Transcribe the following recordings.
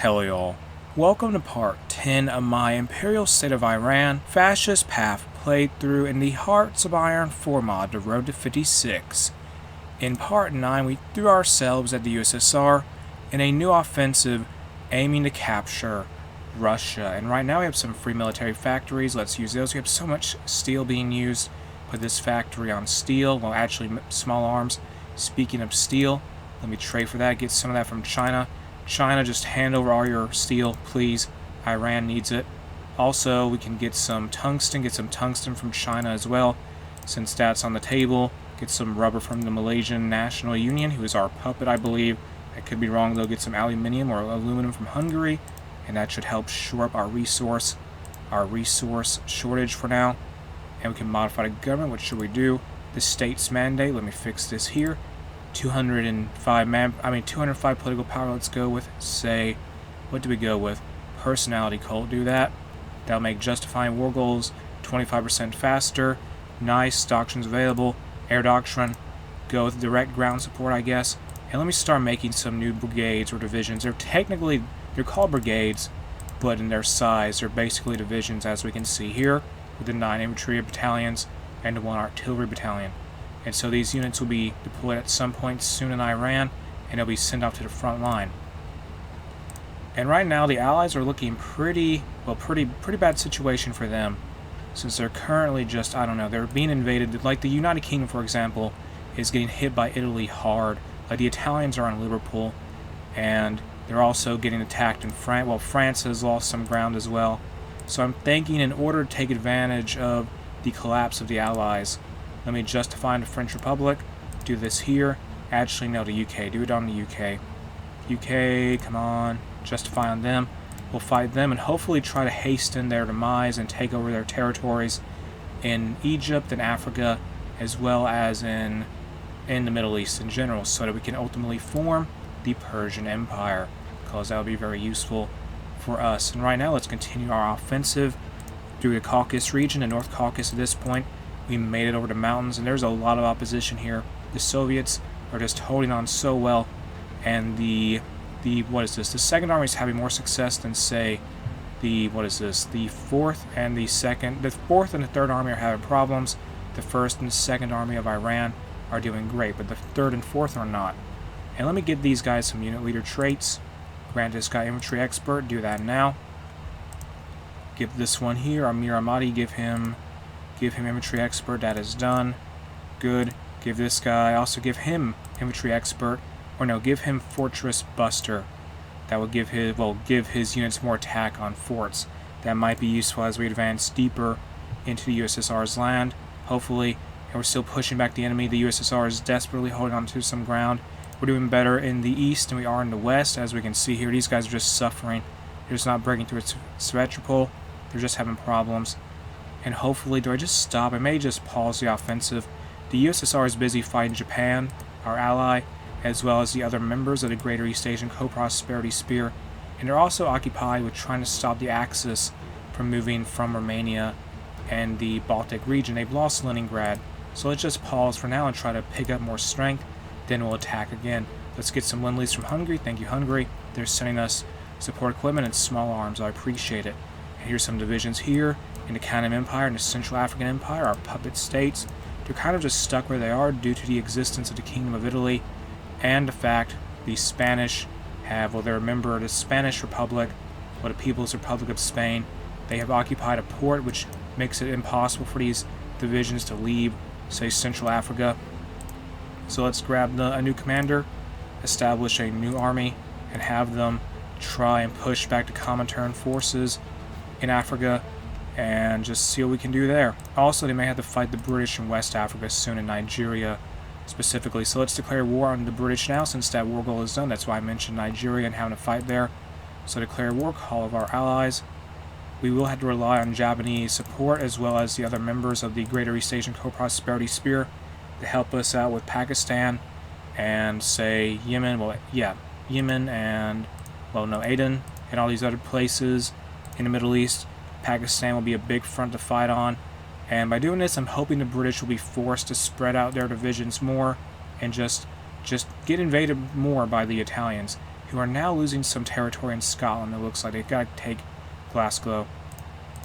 Hello y'all. Welcome to part 10 of my Imperial State of Iran Fascist Path playthrough in the Hearts of Iron 4 mod, The Road to 56. In part 9 we threw ourselves at the USSR in a new offensive aiming to capture Russia, and right now we have some free military factories. Let's use those. We have so much steel being used. Put this factory on steel, well actually small arms. Speaking of steel, let me trade for that, get some of that from China. China, just hand over all your steel, please. Iran needs it. Also, we can get some tungsten from China as well, since that's on the table. Get some rubber from the Malaysian National Union, who is our puppet, I believe. I could be wrong, though. Get some aluminium or aluminum from Hungary, and that should help shore up our resource shortage for now. And we can modify the government. What should we do? The state's mandate. Let me fix this here. 205 political power. Let's go with, say, what do we go with? Personality cult. Do that. That'll make justifying war goals 25% faster. Nice. Doctrines available. Air doctrine. Go with direct ground support, I guess. And let me start making some new brigades or divisions. They're called brigades, but in their size, they're basically divisions, as we can see here, with the 9 infantry battalions and 1 artillery battalion. And so these units will be deployed at some point soon in Iran, and they'll be sent off to the front line. And right now, the Allies are looking pretty bad situation for them, since they're currently just, they're being invaded. Like the United Kingdom, for example, is getting hit by Italy hard. Like the Italians are on Liverpool, and they're also getting attacked in France. Well, France has lost some ground as well. So I'm thinking, in order to take advantage of the collapse of the Allies, let me justify the French Republic. Do this here. Actually, no, the UK. Do it on the UK. UK, come on. Justify on them. We'll fight them and hopefully try to hasten their demise and take over their territories in Egypt and Africa, as well as in the Middle East in general, so that we can ultimately form the Persian Empire, because that would be very useful for us. And right now, let's continue our offensive through the Caucasus region, the North Caucasus at this point. We made it over the mountains, and there's a lot of opposition here. The Soviets are just holding on so well, and the Second Army is having more success than, say, the Fourth and the Second. The Fourth and the Third Army are having problems. The First and the Second Army of Iran are doing great, but the Third and Fourth are not. And let me give these guys some unit leader traits. Grant this guy infantry expert. Do that now. Give this one here, Amir Ahmadi, give him infantry expert. That is done. Good. Give this guy, also give him infantry expert, or no, give him fortress buster. That will give his units more attack on forts. That might be useful as we advance deeper into the USSR's land, hopefully. And we're still pushing back the enemy. The USSR is desperately holding on to some ground. We're doing better in the east than we are in the west, as we can see here. These guys are just suffering. They're just not breaking through Sevastopol. They're just having problems. And hopefully, do I just stop? I may just pause the offensive. The USSR is busy fighting Japan, our ally, as well as the other members of the Greater East Asian Co-Prosperity Sphere. And they're also occupied with trying to stop the Axis from moving from Romania and the Baltic region. They've lost Leningrad. So let's just pause for now and try to pick up more strength. Then we'll attack again. Let's get some Lend-Lease from Hungary. Thank you, Hungary. They're sending us support equipment and small arms. I appreciate it. And here's some divisions here. In the Khanim Empire and the Central African Empire, our puppet states. They're kind of just stuck where they are due to the existence of the Kingdom of Italy and the fact the Spanish they're a member of the Spanish Republic, or the People's Republic of Spain. They have occupied a port, which makes it impossible for these divisions to leave, say, Central Africa. So let's grab a new commander, establish a new army, and have them try and push back the Comintern forces in Africa, and just see what we can do there. Also, they may have to fight the British in West Africa soon, in Nigeria specifically. So let's declare war on the British now, since that war goal is done. That's why I mentioned Nigeria and having a fight there. So declare war, call of our allies. We will have to rely on Japanese support, as well as the other members of the Greater East Asian Co-Prosperity Sphere, to help us out with Pakistan and, say, Yemen. Yemen and, Aden and all these other places in the Middle East. Pakistan will be a big front to fight on, and by doing this, I'm hoping the British will be forced to spread out their divisions more and just get invaded more by the Italians. who are now losing some territory in Scotland. It looks like they've got to take Glasgow.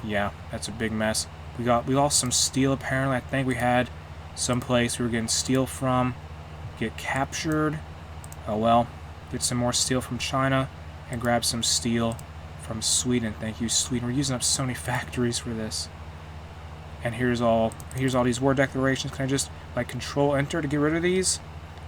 Yeah, that's a big mess. We lost some steel apparently. I think we had some place we were getting steel from get captured. Oh well. Get some more steel from China and grab some steel from Sweden. Thank you, Sweden. We're using up so many factories for this. And here's all these war declarations. Can I just like control enter to get rid of these?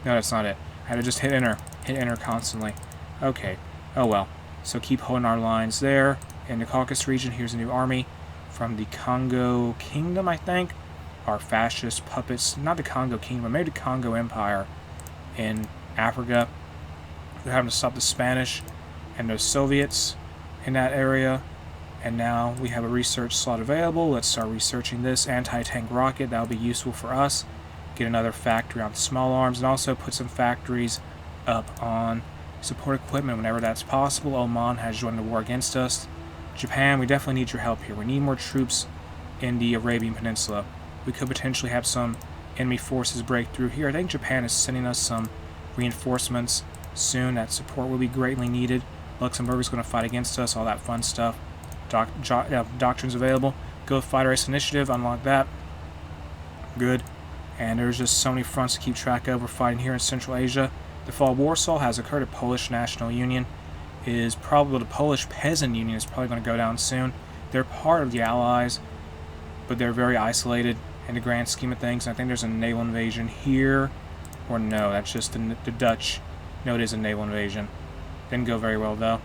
No, that's not it. I had to just hit enter constantly. Okay. Oh well. So keep holding our lines there. In the Caucasus region, here's a new army from the Congo Kingdom, I think. Our fascist puppets, not the Congo Kingdom, but maybe the Congo Empire in Africa. We're having to stop the Spanish and the Soviets in that area. And now we have a research slot available. Let's start researching this anti-tank rocket. That'll be useful for us. Get another factory on small arms and also put some factories up on support equipment whenever that's possible. Oman has joined the war against us. Japan, we definitely need your help here. We need more troops in the Arabian Peninsula. We could potentially have some enemy forces break through here. I think Japan is sending us some reinforcements soon. That support will be greatly needed. Luxembourg is going to fight against us, all that fun stuff. Doctrines available. Go fighter race initiative, unlock that. Good. And there's just so many fronts to keep track of. We're fighting here in Central Asia. The fall of Warsaw has occurred. The Polish National Union is probably, the Polish Peasant Union is probably going to go down soon. They're part of the Allies, but they're very isolated in the grand scheme of things. And I think there's a naval invasion here. Or no, that's just the Dutch. No, it is a naval invasion. Didn't go very well, though.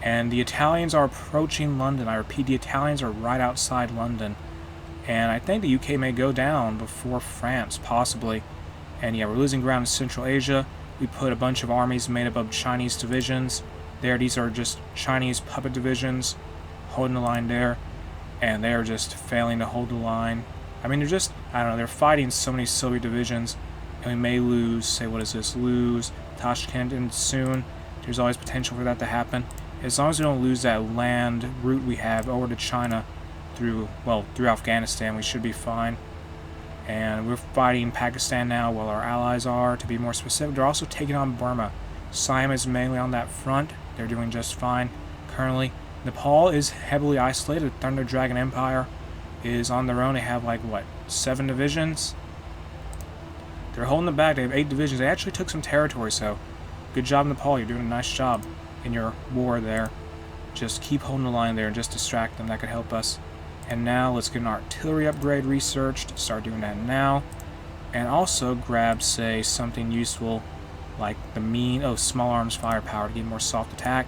And the Italians are approaching London. I repeat, the Italians are right outside London. And I think the UK may go down before France, possibly. And yeah, we're losing ground in Central Asia. We put a bunch of armies made up of Chinese divisions. There, these are just Chinese puppet divisions holding the line there. And they're just failing to hold the line. I mean, they're just, I don't know, they're fighting so many Soviet divisions. And we may lose, say, what is this, lose Tashkent and soon. There's always potential for that to happen. As long as we don't lose that land route we have over to China through Afghanistan, we should be fine. And we're fighting Pakistan now while our allies are, to be more specific. They're also taking on Burma. Siam is mainly on that front. They're doing just fine currently. Nepal is heavily isolated. The Thunder Dragon Empire is on their own. They have like, what, 7 divisions? They're holding them back. They have 8 divisions. They actually took some territory, so good job, Nepal. You're doing a nice job in your war there. Just keep holding the line there and just distract them. That could help us. And now let's get an artillery upgrade researched. Start doing that now. And also grab, say, something useful like the small arms firepower to get more soft attack.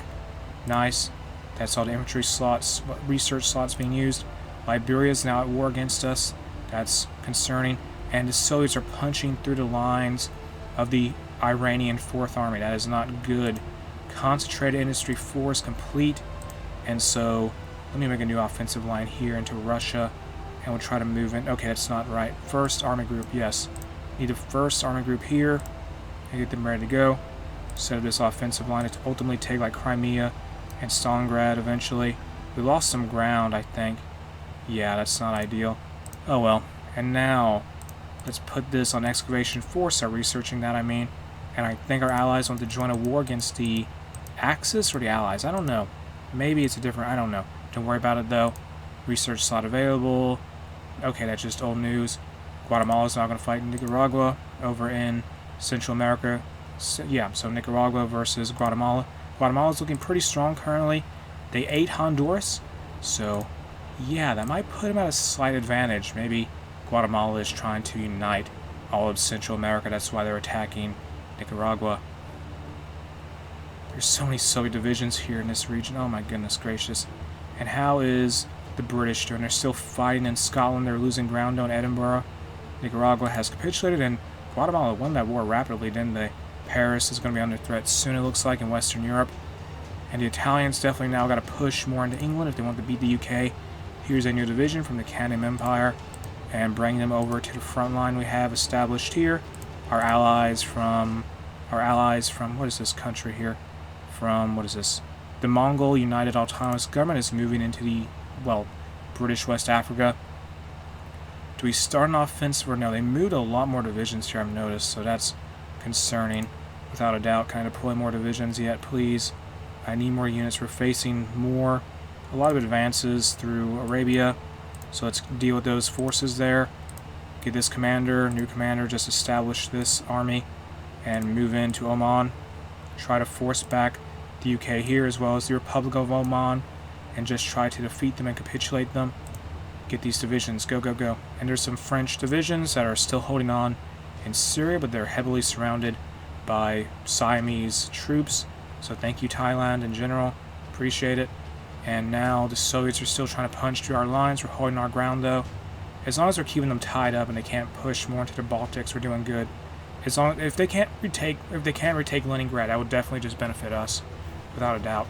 Nice. That's all the infantry slots, research slots being used. Liberia's now at war against us. That's concerning. And the Soviets are punching through the lines of the Iranian 4th Army. That is not good. Concentrated Industry 4 is complete. And so, let me make a new offensive line here into Russia. And we'll try to move in. Okay, that's not right. 1st Army Group, yes. Need a 1st Army Group here. And get them ready to go. Set up this offensive line to ultimately take like Crimea and Stalingrad eventually. We lost some ground, I think. Yeah, that's not ideal. Oh well. And now, let's put this on Excavation 4. Start researching that, I mean. And I think our allies want to join a war against the Axis or the Allies. I don't know. Maybe it's a different, I don't know. Don't worry about it, though. Research slot available. Okay, that's just old news. Guatemala's not going to fight Nicaragua over in Central America. So Nicaragua versus Guatemala. Guatemala's looking pretty strong currently. They ate Honduras. So, yeah, that might put them at a slight advantage. Maybe Guatemala is trying to unite all of Central America. That's why they're attacking Nicaragua. There's so many Soviet divisions here in this region. Oh my goodness gracious. And how is the British doing? They're still fighting in Scotland. They're losing ground on Edinburgh. Nicaragua has capitulated, and Guatemala won that war rapidly, didn't they? Paris is going to be under threat soon, it looks like, in Western Europe. And the Italians definitely now got to push more into England if they want to beat the UK. Here's a new division from the Canning Empire, and bring them over to the front line we have established here. Our allies from, what is this country here? From, what is this? The Mongol United Autonomous Government is moving into the, British West Africa. Do we start an offensive or no? They moved a lot more divisions here, I've noticed, so that's concerning. Without a doubt. Can I deploy more divisions yet, please? I need more units. We're facing a lot of advances through Arabia. So let's deal with those forces there. Get this new commander, just establish this army and move into Oman. Try to force back the UK here as well as the Republic of Oman and just try to defeat them and capitulate them. Get these divisions. Go, go, go. And there's some French divisions that are still holding on in Syria, but they're heavily surrounded by Siamese troops. So thank you, Thailand, in general. Appreciate it. And now the Soviets are still trying to punch through our lines. We're holding our ground, though. As long as we're keeping them tied up and they can't push more into the Baltics, we're doing good. If they can't retake Leningrad, that would definitely just benefit us, without a doubt.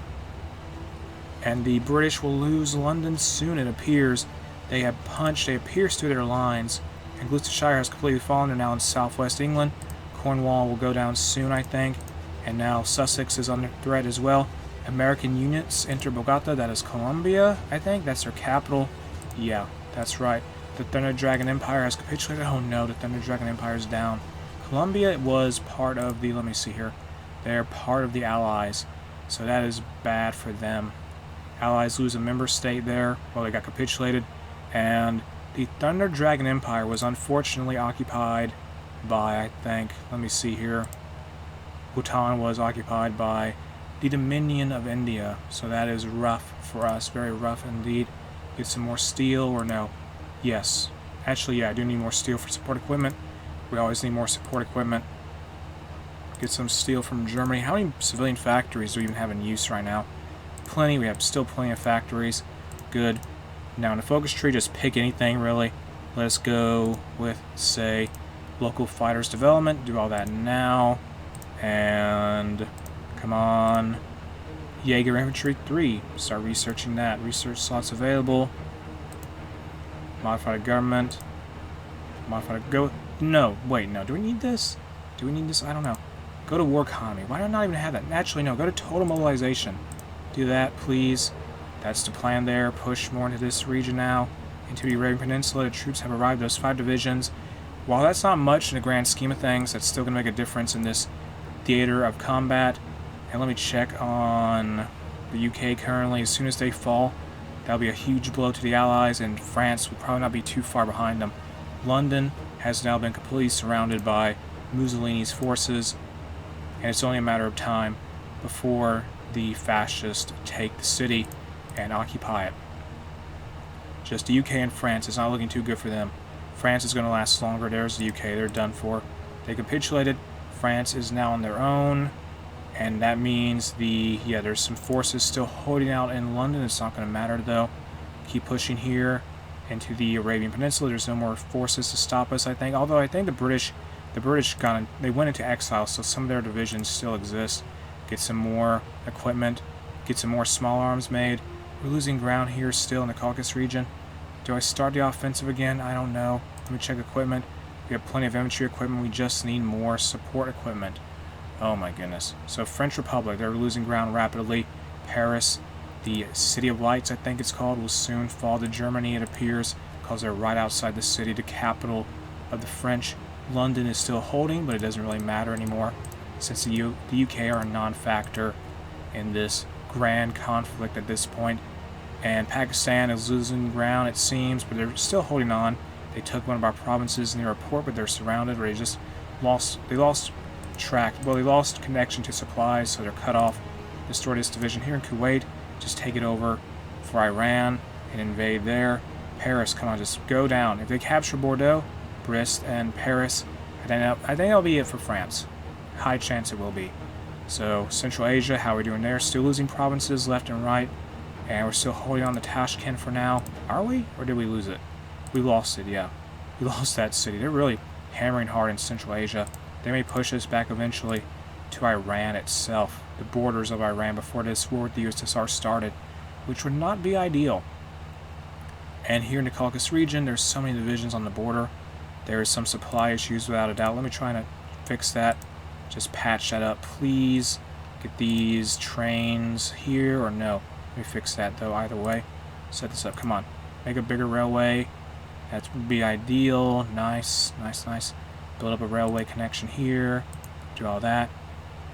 And the British will lose London soon, it appears. They pierced through their lines, and Gloucestershire has completely fallen. They're now in southwest England. Cornwall will go down soon, I think. And now Sussex is under threat as well. American units enter Bogota, that is Colombia, I think. That's their capital. Yeah, that's right. The Thunder Dragon Empire has capitulated. Oh no, the Thunder Dragon Empire is down. Colombia was part of the, let me see here. They're part of the Allies. So that is bad for them. Allies lose a member state there. Well, they got capitulated. And the Thunder Dragon Empire was unfortunately occupied by, I think, let me see here. Bhutan was occupied by the Dominion of India. So that is rough for us. Very rough indeed. Get some more steel, or no. Yes. Actually, yeah, I do need more steel for support equipment. We always need more support equipment. Get some steel from Germany. How many civilian factories do we even have in use right now? Plenty. We have still plenty of factories. Good. Now in the focus tree, just pick anything really. Let's go with, say, local fighters development. Do all that now. And come on. Jaeger Infantry 3. Start researching that. Research slots available. Modified government. Modified go. No, wait, no. Do we need this? Do we need this? I don't know. Go to war economy. Why do I not even have that? Actually, no. Go to total mobilization. Do that, please. That's the plan there. Push more into this region now. Into the Arabian Peninsula. The troops have arrived. Those 5 divisions. While that's not much in the grand scheme of things, that's still going to make a difference in this theater of combat. And let me check on the UK currently. As soon as they fall, that'll be a huge blow to the Allies, and France will probably not be too far behind them. London has now been completely surrounded by Mussolini's forces, and it's only a matter of time before the fascists take the city and occupy it. Just the UK and France is not looking too good for them. France is going to last longer. There's the UK. They're done for. They capitulated. France is now on their own, and that means there's some forces still holding out in London. It's not going to matter though. Keep pushing here into the Arabian Peninsula. There's no more forces to stop us, I think. Although I think the British they went into exile, so some of their divisions still exist. Get some more equipment. Get some more small arms made. We're losing ground here still in the Caucasus region. Do I start the offensive again? I don't know. Let me check equipment. We have plenty of infantry equipment. We just need more support equipment. Oh my goodness. So French Republic, they're losing ground rapidly. Paris, the City of Lights, I think it's called, will soon fall to Germany, it appears, because they're right outside the city, the capital of the French. London is still holding, but it doesn't really matter anymore, since the UK are a non-factor in this grand conflict at this point. And Pakistan is losing ground, it seems, but they're still holding on. They took one of our provinces near a port, but they're surrounded, where they lost connection to supplies, so they're cut off. Destroy this division here in Kuwait. Just take it over for Iran and invade there. Paris, come on, just go down. If they capture Bordeaux, Brest, and Paris, I think that'll be it for France. High chance it will be. So Central Asia, how are we doing there? Still losing provinces left and right, and we're still holding on to Tashkent for now. Are we? Or did we lose it? We lost it, yeah. We lost that city. They're really hammering hard in Central Asia. They may push us back eventually to Iran itself, the borders of Iran, before this war with the USSR started, which would not be ideal. And here in the Caucasus region, there's so many divisions on the border. There is some supply issues without a doubt. Let me try to fix that. Just patch that up, please. Get these trains here, or no. Let me fix that, though, either way. Set this up. Come on. Make a bigger railway. That would be ideal. Nice, nice, nice. Build up a railway connection here. Do all that.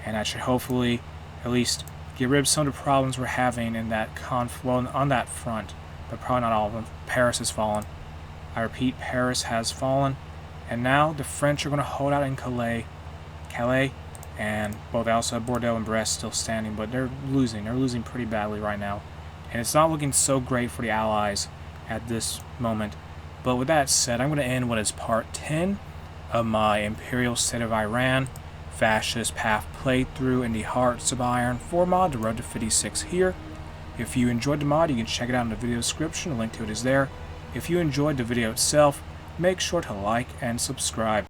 and that should hopefully at least get rid of some of the problems we're having in that on that front, but probably not all of them. Paris has fallen. I repeat, Paris has fallen, and now the French are going to hold out in Calais, and both also Bordeaux and Brest still standing, but they're losing. They're losing pretty badly right now, and it's not looking so great for the Allies at this moment. But with that said, I'm going to end what is part 10 of my Imperial State of Iran Fascist Path playthrough in the Hearts of Iron 4 mod, the Road to 56 here. If you enjoyed the mod, you can check it out in the video description. A link to it is there. If you enjoyed the video itself, make sure to like and subscribe.